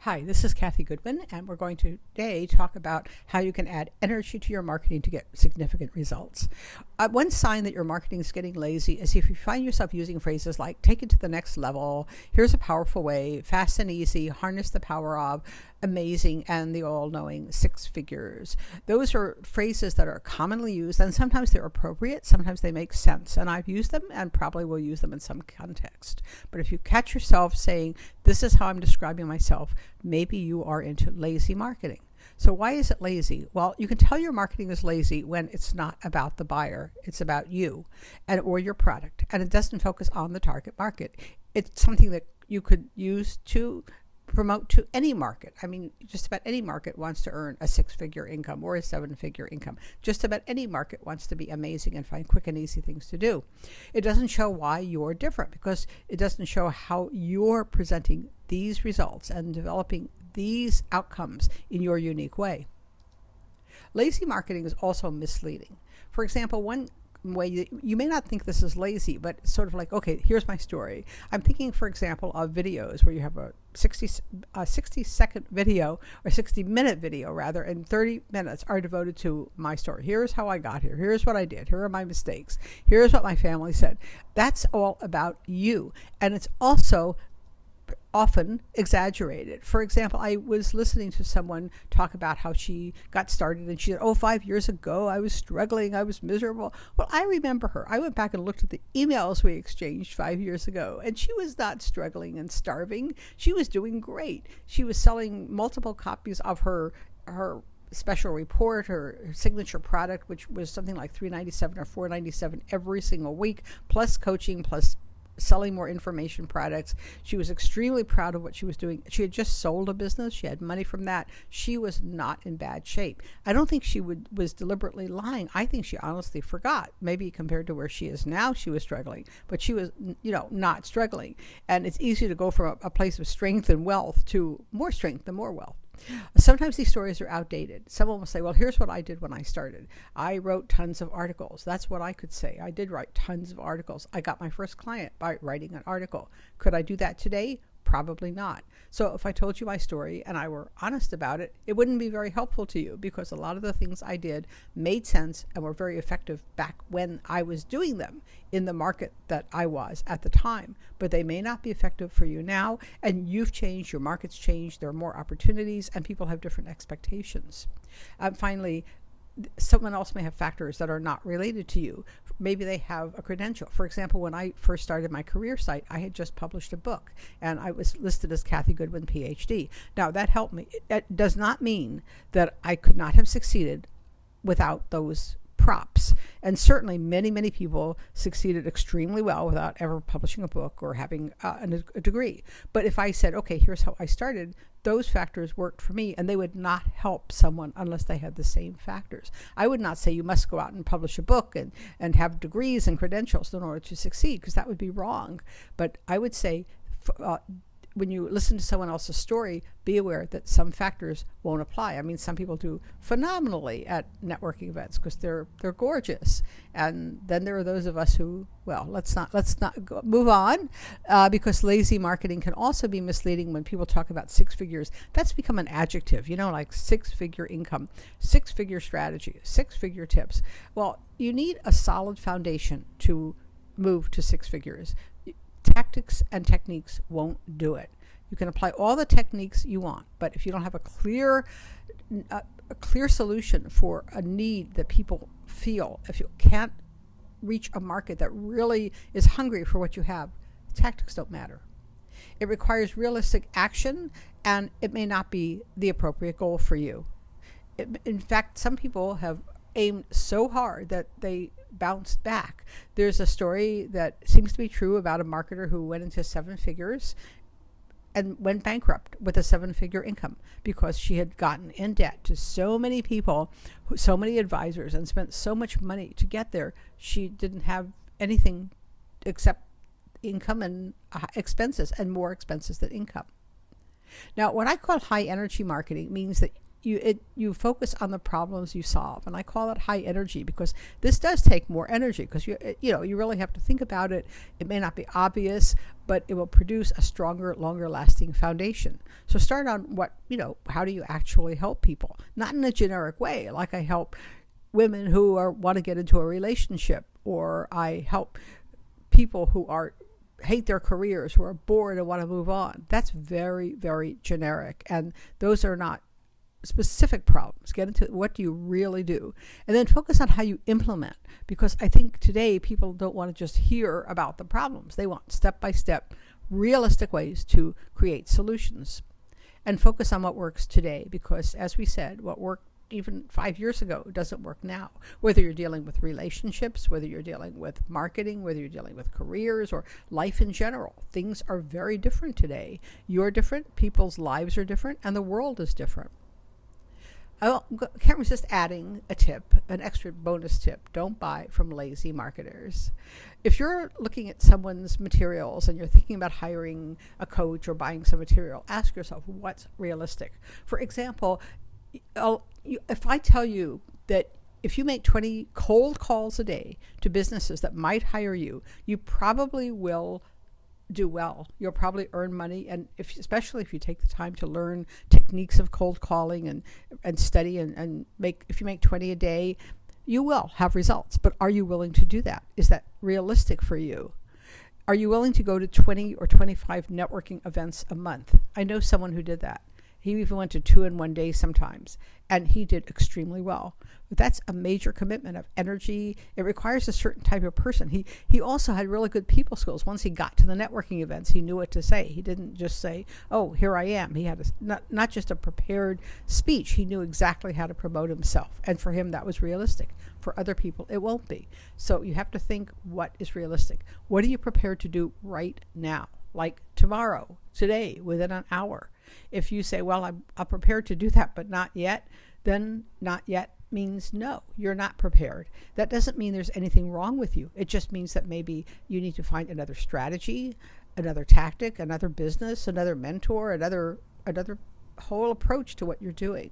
Hi, this is Kathy Goodwin, and we're going to today talk about how you can add energy to your marketing to get significant results. One sign that your marketing is getting lazy is if you find yourself using phrases like take it to the next level, here's a powerful way, fast and easy, harness the power of, amazing, and the all-knowing six figures. Those are phrases that are commonly used, and sometimes they're appropriate, sometimes they make sense, and I've used them and probably will use them in some context. But if you catch yourself saying, this is how I'm describing myself, maybe you are into lazy marketing. So why is it lazy? Well, you can tell your marketing is lazy when it's not about the buyer. It's about you or your product, and it doesn't focus on the target market. It's something that you could use to promote to any market. I mean, just about any market wants to earn a six-figure income or a seven-figure income. Just about any market wants to be amazing and find quick and easy things to do. It doesn't show why you're different because it doesn't show how you're presenting these results and developing these outcomes in your unique way. Lazy marketing is also misleading. For example, one way you may not think this is lazy, but it's sort of like, okay, here's my story. I'm thinking, for example, of videos where you have a 60-second video or 60-minute video rather, and 30 minutes are devoted to my story. Here's how I got here. Here's what I did. Here are my mistakes. Here's what my family said. That's all about you. And it's also often exaggerated. For example, I was listening to someone talk about how she got started and she said, 5 years ago, I was struggling. I was miserable. Well, I remember her. I went back and looked at the emails we exchanged 5 years ago, and she was not struggling and starving. She was doing great. She was selling multiple copies of her special report, her signature product, which was something like $397 or $497 every single week, plus coaching, plus selling more information products. She was extremely proud of what she was doing. She had just sold a business. She had money from that. She was not in bad shape. I don't think she was deliberately lying. I think she honestly forgot. Maybe compared to where she is now, she was struggling, but she was, not struggling. And it's easy to go from a place of strength and wealth to more strength and more wealth. Sometimes these stories are outdated. Someone will say, well, here's what I did when I started. I wrote tons of articles. That's what I could say. I did write tons of articles. I got my first client by writing an article. Could I do that today? Probably not. So if I told you my story and I were honest about it, it wouldn't be very helpful to you because a lot of the things I did made sense and were very effective back when I was doing them in the market that I was at the time. But they may not be effective for you now, and you've changed, your market's changed, there are more opportunities, and people have different expectations. Finally, someone else may have factors that are not related to you. Maybe they have a credential. For example, when I first started my career site, I had just published a book and I was listed as Kathy Goodwin, PhD. Now that helped me. It does not mean that I could not have succeeded without those props. And certainly many people succeeded extremely well without ever publishing a book or having a degree. But if I said, okay, here's how I started, those factors worked for me, and they would not help someone unless they had the same factors. I would not say you must go out and publish a book and have degrees and credentials in order to succeed, because that would be wrong. But I would say when you listen to someone else's story, be aware that some factors won't apply. I mean, some people do phenomenally at networking events because they're gorgeous, and then there are those of us who, well, let's not move on, because lazy marketing can also be misleading when people talk about six figures. That's become an adjective, like six-figure income, six-figure strategy, six-figure tips. Well, you need a solid foundation to move to six figures. Tactics and techniques won't do it. You can apply all the techniques you want, but if you don't have a clear solution for a need that people feel, if you can't reach a market that really is hungry for what you have, tactics don't matter. It requires realistic action, and it may not be the appropriate goal for you. In fact, some people have aimed so hard that they bounced back. There's a story that seems to be true about a marketer who went into seven figures and went bankrupt with a seven-figure income because she had gotten in debt to so many people, so many advisors, and spent so much money to get there. She didn't have anything except income and expenses, and more expenses than income. Now, what I call high energy marketing means that you focus on the problems you solve, and I call it high energy because this does take more energy because you really have to think about it. It may not be obvious, but it will produce a stronger, longer lasting foundation. So start on how do you actually help people? Not in a generic way, like I help women who want to get into a relationship, or I help people who hate their careers, who are bored and want to move on. That's very, very generic, and those are not specific problems. Get into what do you really do, and then focus on how you implement, because I think today people don't want to just hear about the problems. They want step-by-step, realistic ways to create solutions, and focus on what works today, because as we said, what worked even 5 years ago doesn't work now. Whether you're dealing with relationships, whether you're dealing with marketing, whether you're dealing with careers or life in general, things are very different today. You're different, people's lives are different, and the world is different. I can't resist adding a tip, an extra bonus tip. Don't buy from lazy marketers. If you're looking at someone's materials and you're thinking about hiring a coach or buying some material, ask yourself what's realistic. For example, if I tell you that if you make 20 cold calls a day to businesses that might hire you, you probably will do well. You'll probably earn money, and especially if you take the time to learn techniques of cold calling and study and if you make 20 a day, you will have results. But are you willing to do that? Is that realistic for you? Are you willing to go to 20 or 25 networking events a month? I know someone who did that. He even went to 2 in one day sometimes, and he did extremely well. But that's a major commitment of energy. It requires a certain type of person. He also had really good people skills. Once he got to the networking events, he knew what to say. He didn't just say, "Oh, here I am." He had not just a prepared speech. He knew exactly how to promote himself. And for him, that was realistic. For other people, it won't be. So you have to think, what is realistic? What are you prepared to do right now? Like tomorrow, today, within an hour. If you say, well, I'm prepared to do that, but not yet, then not yet means no, you're not prepared. That doesn't mean there's anything wrong with you. It just means that maybe you need to find another strategy, another tactic, another business, another mentor, another whole approach to what you're doing.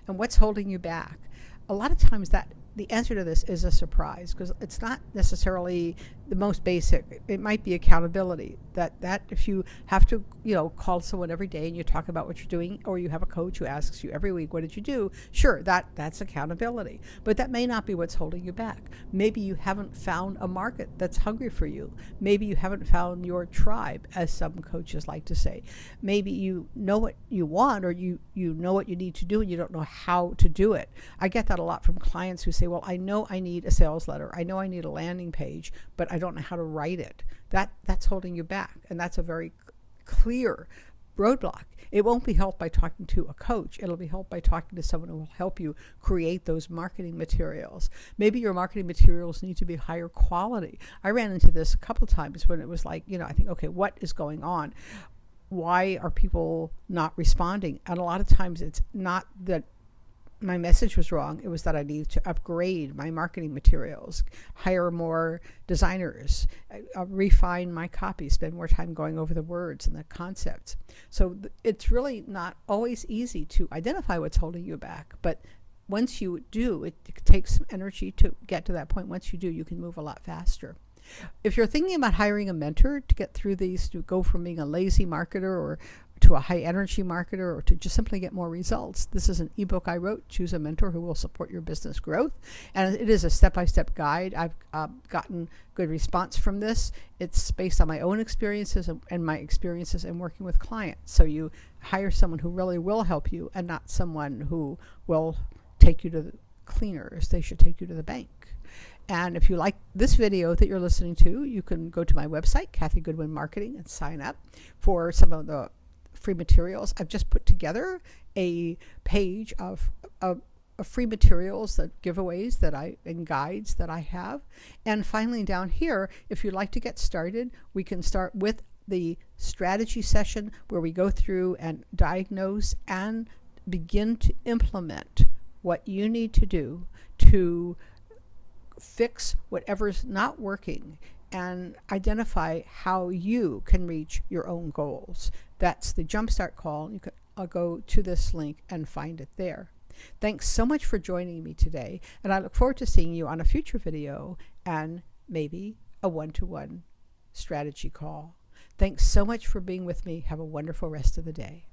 And what's holding you back? A lot of times the answer to this is a surprise, because it's not necessarily the most basic. It might be accountability. That if you have to, call someone every day and you talk about what you're doing, or you have a coach who asks you every week, what did you do? Sure, that's accountability. But that may not be what's holding you back. Maybe you haven't found a market that's hungry for you. Maybe you haven't found your tribe, as some coaches like to say. Maybe you know what you want, or you know what you need to do, and you don't know how to do it. I get that a lot from clients who say, well, I know I need a sales letter. I know I need a landing page, but I don't know how to write it. That's holding you back. And that's a very clear roadblock. It won't be helped by talking to a coach. It'll be helped by talking to someone who will help you create those marketing materials. Maybe your marketing materials need to be higher quality. I ran into this a couple times when it was like, I think, okay, what is going on? Why are people not responding? And a lot of times it's not that my message was wrong. It was that I needed to upgrade my marketing materials, hire more designers, refine my copy, spend more time going over the words and the concepts. So it's really not always easy to identify what's holding you back. But once you do, it takes some energy to get to that point. Once you do, you can move a lot faster. If you're thinking about hiring a mentor to get through these, to go from being a lazy marketer or to a high energy marketer, or to just simply get more results, this is an ebook I wrote, Choose a Mentor Who Will Support Your Business Growth. And it is a step-by-step guide. I've gotten good response from this. It's based on my own experiences and my experiences in working with clients. So you hire someone who really will help you, and not someone who will take you to the cleaners. They should take you to the bank. And if you like this video that you're listening to, you can go to my website, Kathy Goodwin Marketing, and sign up for some of the free materials. I've just put together a page of free materials, that giveaways and guides that I have. And finally, down here, if you'd like to get started, we can start with the strategy session, where we go through and diagnose and begin to implement what you need to do to fix whatever's not working and identify how you can reach your own goals. That's the Jumpstart call. go to this link and find it there. Thanks so much for joining me today, and I look forward to seeing you on a future video and maybe a one-to-one strategy call. Thanks so much for being with me. Have a wonderful rest of the day.